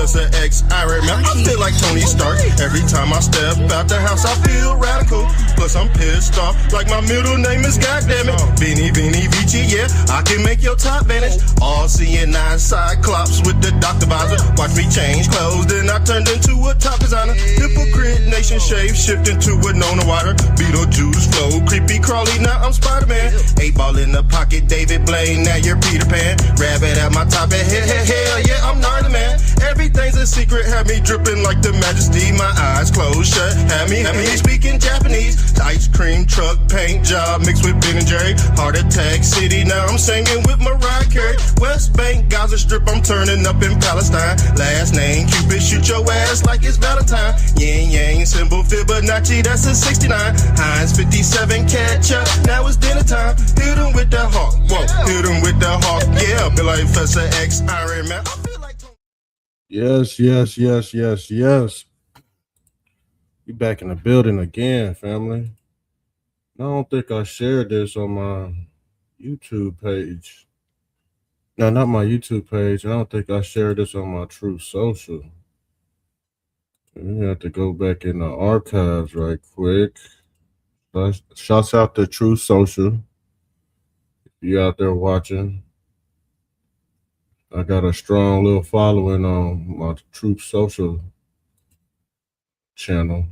Professor X, Iron Man. I feel like Tony Stark. Every time I step out the house, I feel radical. Plus I'm pissed off, like my middle name is goddammit. Beanie Vici, yeah, I can make your top vanish. All seeing nine cyclops with the doctor visor. Watch me change clothes, then I turned into a top designer. Hypocrite nation shave, shift into a Nona water. Beetlejuice flow, creepy crawly, now I'm Spider-Man. 8-ball in the pocket, David Blaine, now you're Peter Pan. Rabbit at my top of hell yeah, I'm gnarly man. Everything's a secret, have me dripping like the majesty. My eyes closed shut, have me speaking Japanese. Ice cream truck, paint job, mixed with Ben and Jerry. Heart attack city, now I'm singing with Mariah Carey. West Bank, Gaza Strip, I'm turning up in Palestine. Last name Cupid, shoot your ass like it's Valentine. Yin Yang, symbol Fibonacci, that's a 69. Heinz 57, catch up, now it's dinner time. Hit him with the hawk, whoa, hit him with the hawk, yeah. Be like Professor X, Iron Man. Yes. We back in the building again, family. I don't think I shared this on my YouTube page. No, not my YouTube page. I don't think I shared this on my Truth Social. We have to go back in the archives right quick. Shouts out to Truth Social. If you out there watching, I got a strong little following on my Truth Social channel.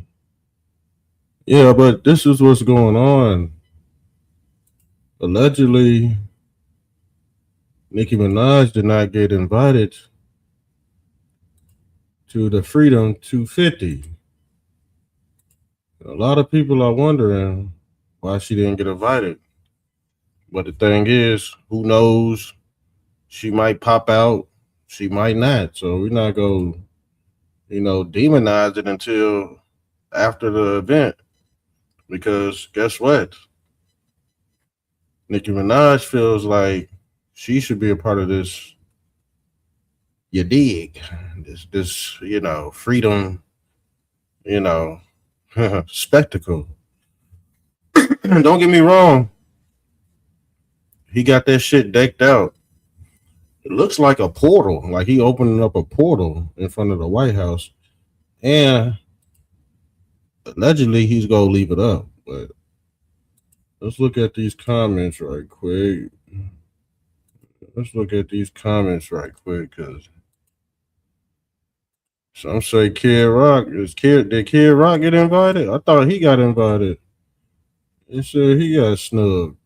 Yeah, but this is what's going on. Allegedly, Nicki Minaj did not get invited to the Freedom 250. A lot of people are wondering why she didn't get invited. But the thing is, who knows? She might pop out, she might not. So we're not going to, demonize it until after the event. Because guess what? Nicki Minaj feels like she should be a part of this, you dig, this freedom, spectacle. Don't get me wrong. He got that shit decked out. It looks like a portal, like he opening up a portal in front of the White House. And allegedly he's going to leave it up. But let's look at these comments right quick. Because some say Kid Rock. Did Kid Rock get invited? I thought he got invited. It said he got snubbed.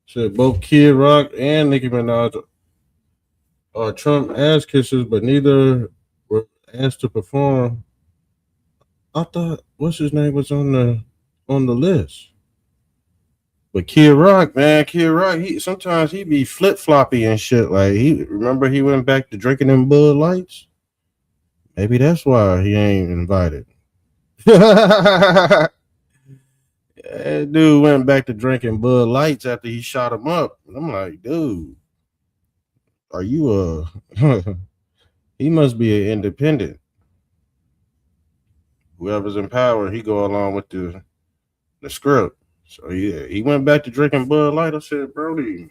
Said both Kid Rock and Nicki Minaj are Trump ass kissers, but neither were asked to perform. I thought what's his name was on the list. But Kid Rock, he sometimes he be flip floppy and shit. Like he went back to drinking them Bud Lights. Maybe that's why he ain't invited. That dude went back to drinking Bud Lights after he shot him up. And I'm like, dude, are you he must be an independent. Whoever's in power, he go along with the script. So yeah, he went back to drinking Bud Light. I said, Brody,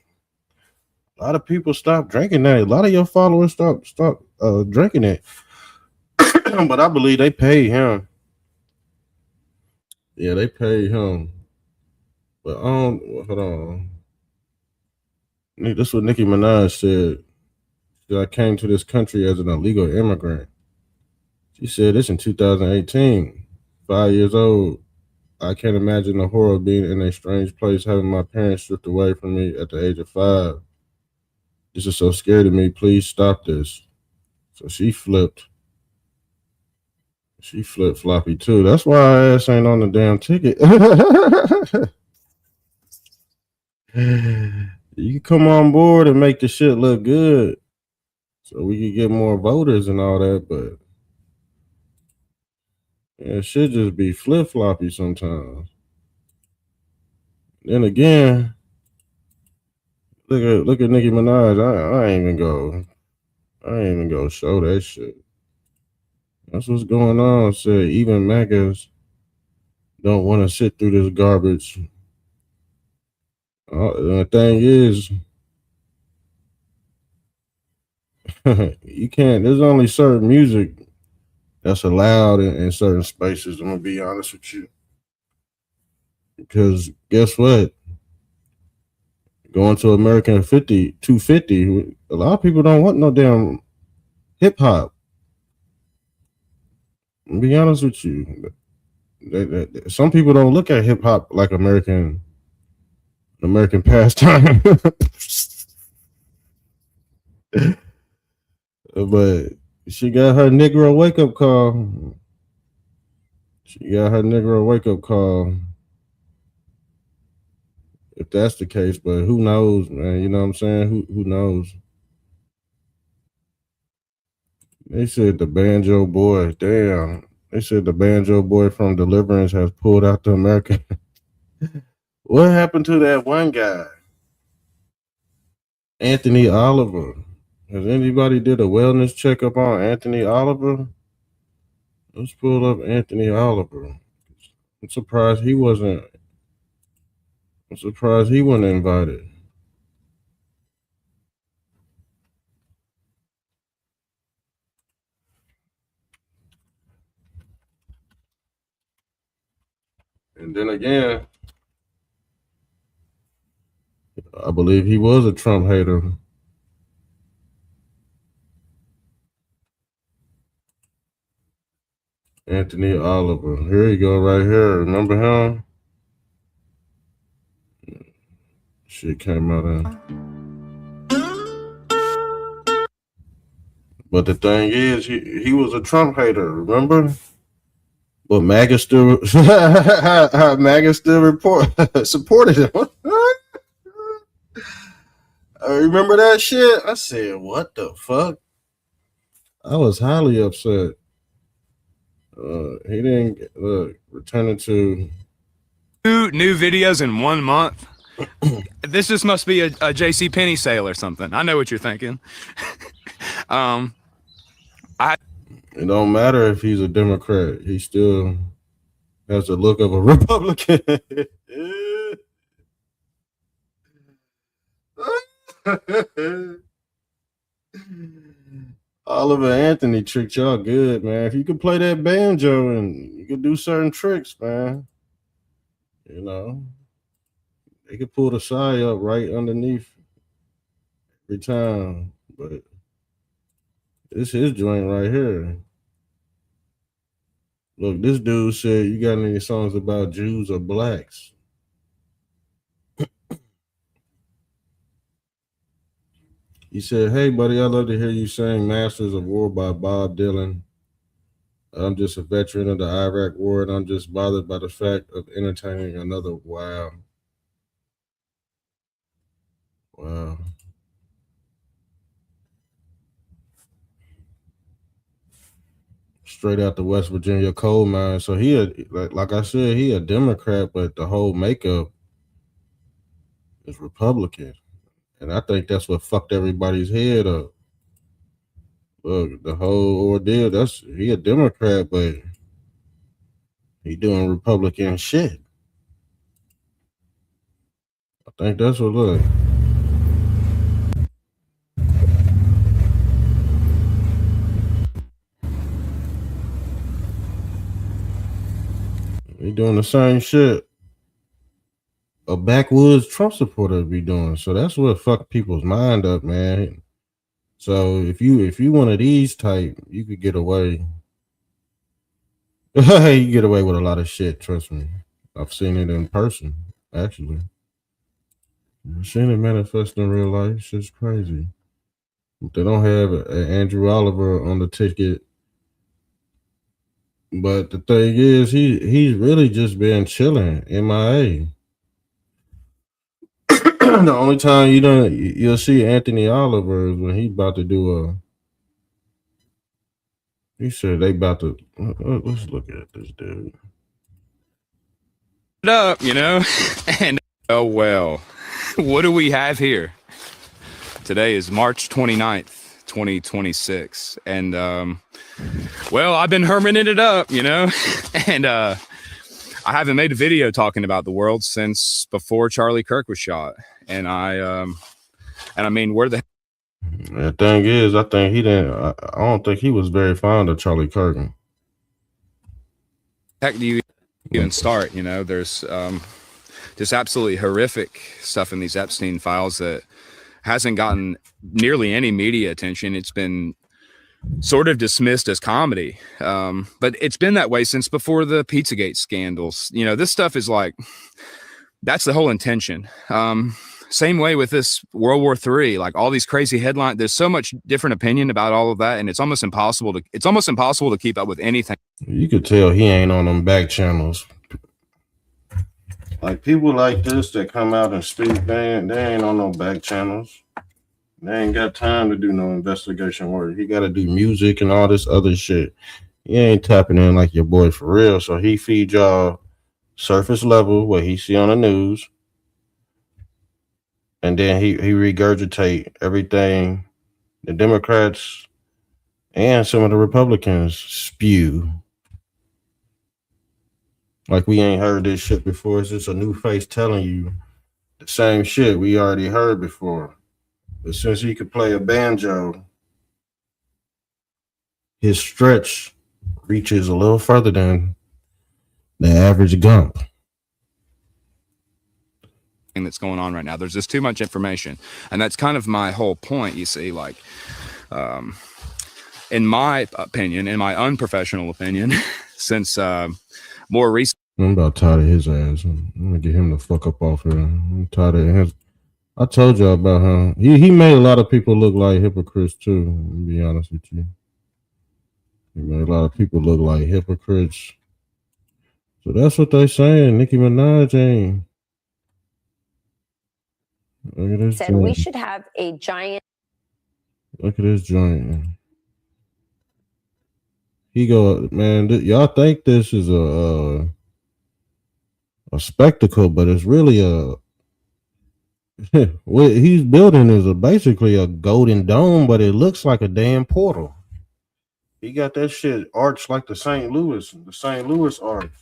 a lot of people stopped drinking that. A lot of your followers stopped drinking it. But I believe they paid him. Yeah, they paid him. But hold on. This is what Nicki Minaj said. I came to this country as an illegal immigrant. She said this in 2018. 5 years old. I can't imagine the horror of being in a strange place, having my parents stripped away from me at the age of 5. This is so scary to me. Please stop this. So she flipped. She flipped floppy too. That's why her ass ain't on the damn ticket. You can come on board and make the shit look good so we can get more voters and all that, but it should just be flip floppy sometimes. Then again, look at Nicki Minaj. I ain't even go show that shit. That's what's going on. Said even MAGAs don't want to sit through this garbage. The thing is, You can't. There's only certain music that's allowed in certain spaces. I'm gonna be honest with you, because guess what? Going to American 250, a lot of people don't want no damn hip hop. I'll be honest with you. Some people don't look at hip hop like American pastime. But she got her Negro wake up call. She got her Negro wake up call. If that's the case, but who knows, man? You know what I'm saying? Who knows? They said the banjo boy. Damn. They said the banjo boy from Deliverance has pulled out the American. What happened to that one guy? Anthony Oliver. Has anybody did a wellness checkup on Anthony Oliver? Let's pull up Anthony Oliver. I'm surprised he wasn't invited. And then again, I believe he was a Trump hater. Anthony Oliver. Here you go, right here. Remember him? Shit came out in. But the thing is, he was a Trump hater, remember? But MAGA still supported him. I remember that shit? I said, what the fuck? I was highly upset. He didn't return to new videos in 1 month. This just must be a JC Penney sale or something. I know what you're thinking. It don't matter if he's a Democrat. He still has the look of a Republican. Oliver Anthony tricked y'all good, man. If you could play that banjo and you could do certain tricks, man, you know, they could pull the side up right underneath every time. But this his joint right here. Look, this dude said, you got any songs about Jews or blacks? He said, hey, buddy, I'd love to hear you sing Masters of War by Bob Dylan. I'm just a veteran of the Iraq War, and I'm just bothered by the fact of entertaining another. Wow. Straight out the West Virginia coal mine. So he, like I said, he a Democrat, but the whole makeup is Republican. And I think that's what fucked everybody's head up. Look, the whole ordeal, he a Democrat, but he doing Republican shit. I think that's what, look. He doing the same shit a backwoods Trump supporter be doing. So that's what fucked people's mind up, man. So if you one of these type, you could get away. You get away with a lot of shit, trust me. I've seen it in person, actually. I've seen it manifest in real life. Shit's crazy. They don't have Andrew Oliver on the ticket. But the thing is, he's really just been chilling, MIA. The only time you'll see Anthony Oliver is when he about to do he said they about to, let's look at this dude. Up, you know, and oh well, what do we have here? Today is March 29th, 2026, and well, I've been hermiting it up, you know, and I haven't made a video talking about the world since before Charlie Kirk was shot, and I mean, where the The thing is, I think he didn't. I don't think he was very fond of Charlie Kirk. Heck, do you even start? You know, there's just absolutely horrific stuff in these Epstein files that hasn't gotten nearly any media attention. It's been sort of dismissed as comedy, but it's been that way since before the Pizzagate scandals. You know, this stuff is like, that's the whole intention. Same way with this World War III, like all these crazy headlines. There's so much different opinion about all of that, and it's almost impossible to keep up with anything. You could tell he ain't on them back channels. Like people like this that come out and speak, they ain't on no back channels. They ain't got time to do no investigation work. He got to do music and all this other shit. He ain't tapping in like your boy for real. So he feed y'all surface level what he see on the news. And then he regurgitate everything the Democrats and some of the Republicans spew. Like we ain't heard this shit before. It's just a new face telling you the same shit we already heard before. But since he could play a banjo, his stretch reaches a little further than the average Gump. That's going on right now. There's just too much information, and that's kind of my whole point. You see, like, in my opinion, in my unprofessional opinion, since more recent, I'm about tired of his ass. I'm gonna get him the fuck up off here. I'm tired of him. I told y'all about him. He made a lot of people look like hypocrites too. To be honest with you, he made a lot of people look like hypocrites. So that's what they saying. Nicki Minaj ain't. Look at this said joint. we should have a giant. Look at this joint. He go, man. Y'all think this is a spectacle, but it's really a. What he's building is basically a golden dome, but it looks like a damn portal. He got that shit arched like the St. Louis arch.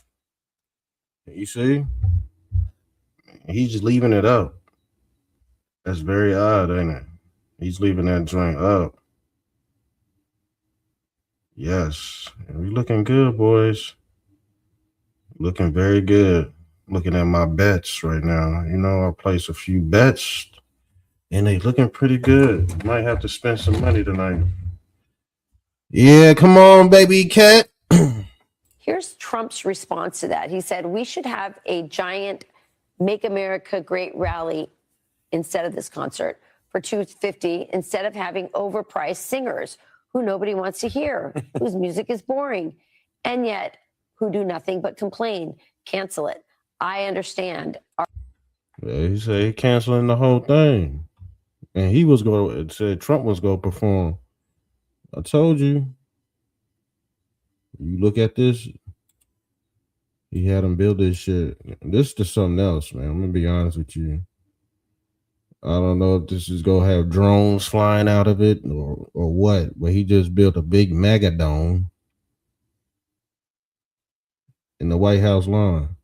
You see? He's just leaving it up. That's very odd, ain't it? He's leaving that joint up. Yes. We looking good, boys. Looking very good. Looking at my bets right now. You know, I placed a few bets, and they looking pretty good. Might have to spend some money tonight. Yeah, come on, baby cat. Here's Trump's response to that. He said we should have a giant Make America Great rally instead of this concert for $250, instead of having overpriced singers who nobody wants to hear, whose music is boring, and yet who do nothing but complain. Cancel it. I understand. Yeah, he said he canceling the whole thing. And he was going to say Trump was going to perform. I told you. You look at this. He had him build this shit. This is just something else, man. I'm going to be honest with you. I don't know if this is going to have drones flying out of it or what, but he just built a big mega dome in the White House lawn.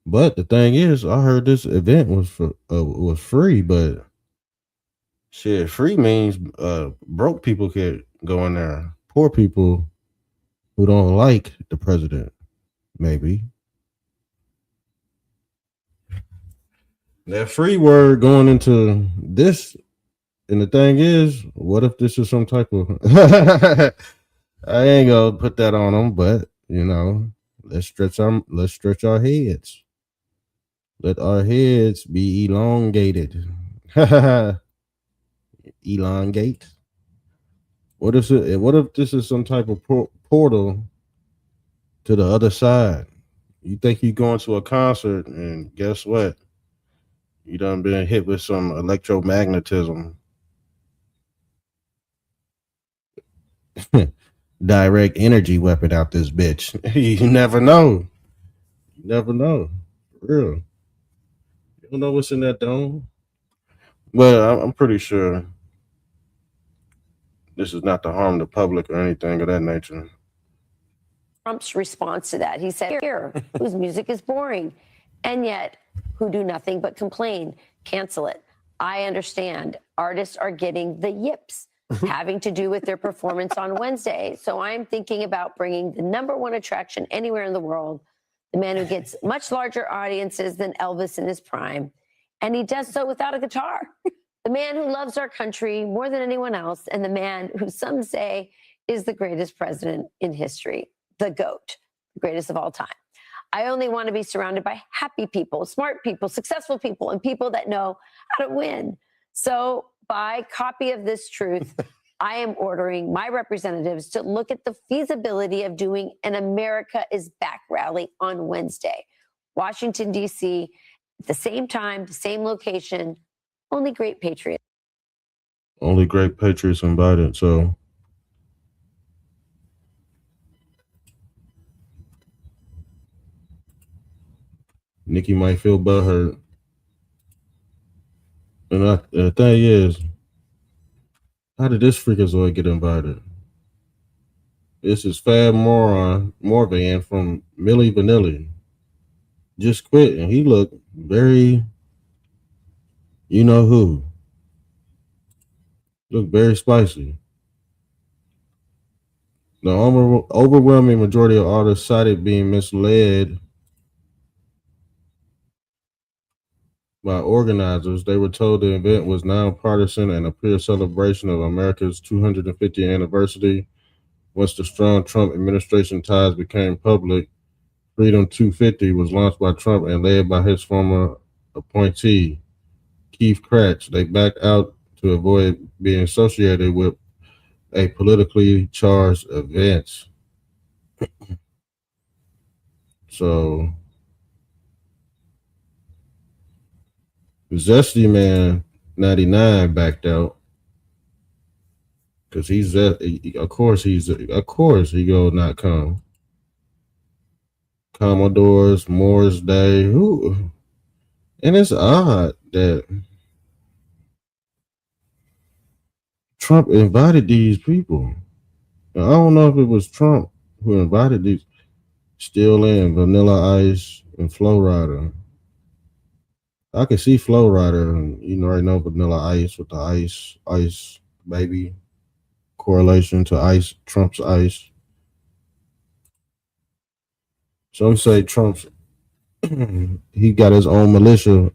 But the thing is, I heard this event was free, but shit, free means broke people can go in there. Poor people who don't like the president, maybe. That free word going into this, and the thing is, what if this is some type of I ain't gonna put that on them, but you know, let's stretch our heads. Let our heads be elongated. Elongate. What if this is some type of portal to the other side? You think you're going to a concert, and guess what? You done been hit with some electromagnetism. Direct energy weapon out this bitch. You never know. You never know. For real. You don't know what's in that dome. Well, I'm pretty sure this is not to harm the public or anything of that nature. Trump's response to that. He said, here, whose music is boring, and yet who do nothing but complain. Cancel it. I understand artists are getting the yips having to do with their performance on Wednesday. So I'm thinking about bringing the #1 attraction anywhere in the world, the man who gets much larger audiences than Elvis in his prime. And he does so without a guitar. The man who loves our country more than anyone else, and the man who some say is the greatest president in history, the GOAT, the greatest of all time. I only want to be surrounded by happy people, smart people, successful people, and people that know how to win. So by copy of this truth, I am ordering my representatives to look at the feasibility of doing an America is Back rally on Wednesday. Washington, D.C., at the same time, the same location, only great patriots. Only great patriots invited. So Nicki might feel butthurt. And the thing is, how did this freakazoid get invited? This is Fab Morvan from Milli Vanilli. Just quit, and he looked very, you know who. Looked very spicy. The overwhelming majority of artists cited being misled by organizers. They were told the event was nonpartisan and a pure celebration of America's 250th anniversary. Once the strong Trump administration ties became public, Freedom 250 was launched by Trump and led by his former appointee, Keith Kratz. They backed out to avoid being associated with a politically charged event. So, Zesty Man 99 backed out because of course he go not come. Commodores, Morris Day, and it's odd that Trump invited these people. Now, I don't know if it was Trump who invited these. Still in Vanilla Ice and Flow Rider. I can see Flow Rider, and you already know Vanilla Ice with the ice baby correlation to ice, Trump's ice. Some say Trump's he got his own militia.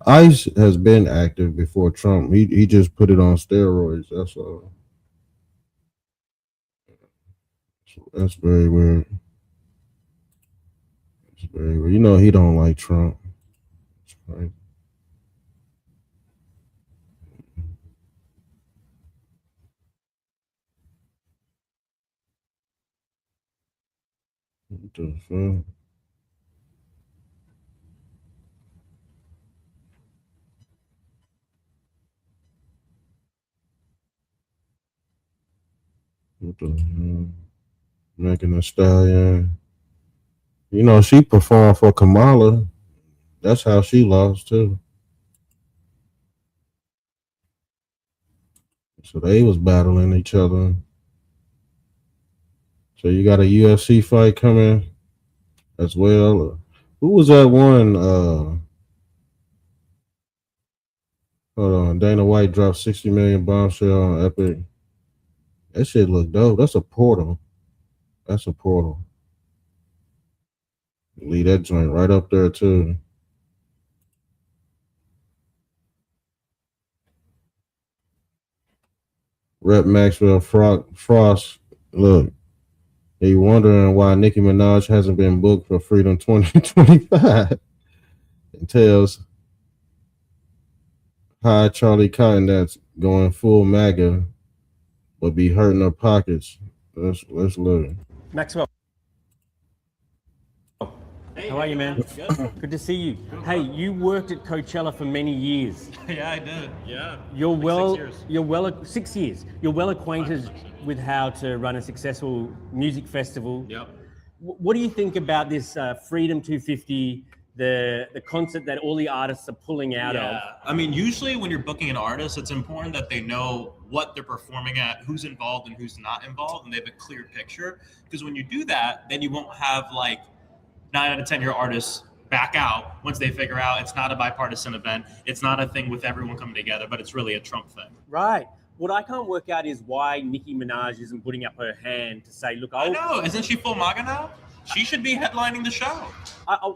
ICE has been active before Trump. He just put it on steroids. That's all. That's very weird. It's very weird. You know he don't like Trump. That's right. What the fuck? What the hell? Megan Thee Stallion. You know, she performed for Kamala. That's how she lost too. So they was battling each other. So you got a UFC fight coming as well. Who was that one? Hold on. Dana White dropped 60 million bombshell on Epic. That shit look dope. That's a portal. Leave that joint right up there too. Rep Maxwell Frost, look, he wondering why Nicki Minaj hasn't been booked for Freedom 2025. It tells Hi Charlie Cotton that's going full MAGA, but be hurting her pockets. Let's look. Maxwell. Hey, how are you, man? Good to see you. Hey, you worked at Coachella for many years. Yeah, I did. Yeah. You're like 6 years. You're well acquainted with how to run a successful music festival. Yep. What do you think about this Freedom 250, the concert that all the artists are pulling out of? I mean, usually when you're booking an artist, it's important that they know what they're performing at, who's involved and who's not involved, and they have a clear picture. Because when you do that, then you won't have like 9 out of 10 of your artists back out once they figure out it's not a bipartisan event. It's not a thing with everyone coming together, but it's really a Trump thing. Right. What I can't work out is why Nicki Minaj isn't putting up her hand to say, look, I know. Isn't she full MAGA now? She should be headlining the show.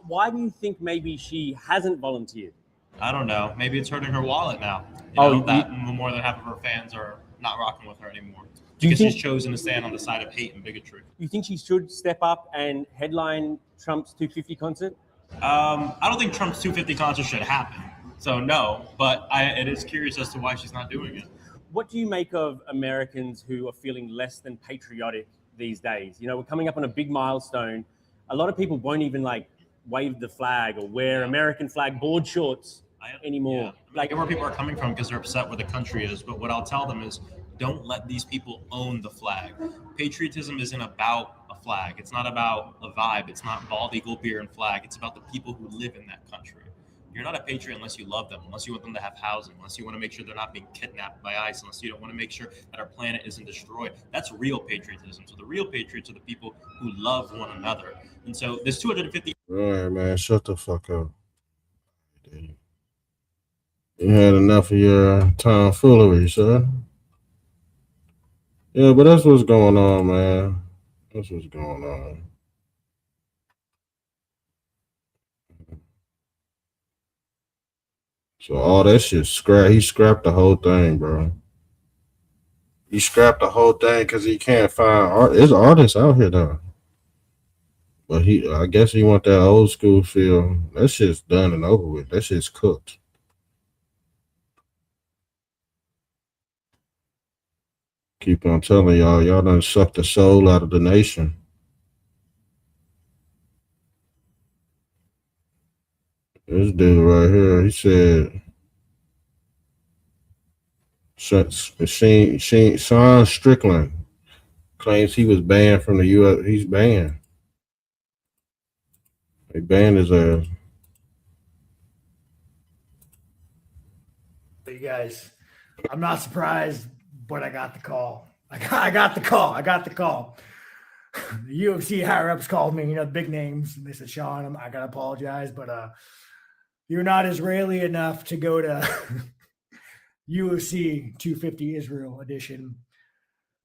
Why do you think maybe she hasn't volunteered? I don't know. Maybe it's hurting her wallet now. More than half of her fans are not rocking with her anymore. Because she's chosen to stand on the side of hate and bigotry. You think she should step up and headline Trump's 250 concert? I don't think Trump's 250 concert should happen. So no, but it is curious as to why she's not doing it. What do you make of Americans who are feeling less than patriotic these days? You know, we're coming up on a big milestone. A lot of people won't even like wave the flag or wear American flag board shorts anymore. I get where people are coming from because they're upset where the country is. But what I'll tell them is, don't let these people own the flag. Patriotism isn't about a flag. It's not about a vibe. It's not bald eagle, beer, and flag. It's about the people who live in that country. You're not a patriot unless you love them, unless you want them to have housing, unless you want to make sure they're not being kidnapped by ICE, unless you don't want to make sure that our planet isn't destroyed. That's real patriotism. So the real patriots are the people who love one another. And so there's 250. All right, man, shut the fuck up. You had enough of your tomfoolery, sir. Yeah, but that's what's going on, man. That's what's going on. So all that shit he scrapped the whole thing, bro. He scrapped the whole thing because he can't find art. There's artists out here though. But I guess he want that old school feel. That shit's done and over with. That shit's cooked. Keep on telling y'all done sucked the soul out of the nation. This dude right here, he said, Sean Strickland claims he was banned from the U.S. He's banned. They banned his ass. You guys, I'm not surprised, but I got the call. I got the call. The UFC higher ups called me, big names. And they said, Sean, I gotta apologize, but you're not Israeli enough to go to UFC 250 Israel edition.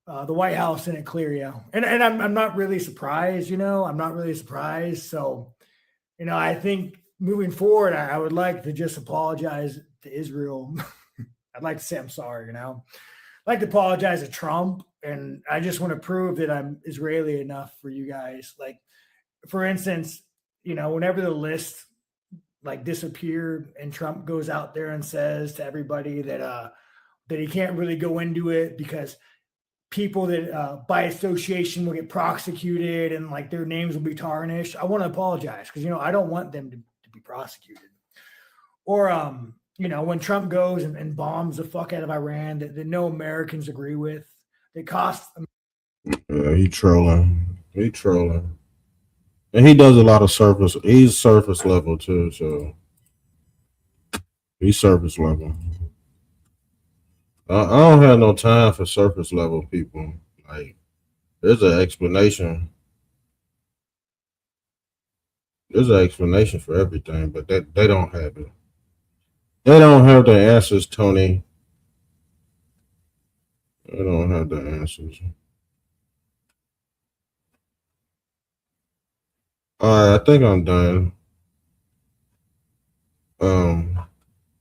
The White House didn't clear you. And I'm not really surprised, I'm not really surprised. So, I think moving forward, I would like to just apologize to Israel. I'd like to say I'm sorry, I'd like to apologize to Trump. And I just want to prove that I'm Israeli enough for you guys. Like, for instance, whenever the list disappeared and Trump goes out there and says to everybody that he can't really go into it because people that by association will get prosecuted and their names will be tarnished. I want to apologize because, I don't want them to be prosecuted. Or, when Trump goes and bombs the fuck out of Iran that no Americans agree with, it costs. Yeah, he trolling. And he does a lot of surface. He's surface level too, so he's surface level. I don't have no time for surface level people. There's an explanation. There's an explanation for everything, but they don't have it. They don't have the answers, Tony. They don't have the answers. All right, I think I'm done.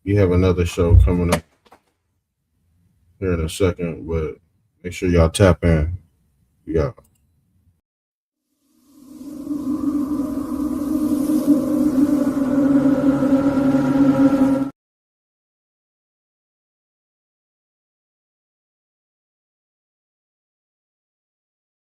You have another show coming up here in a second, but make sure y'all tap in. Yeah.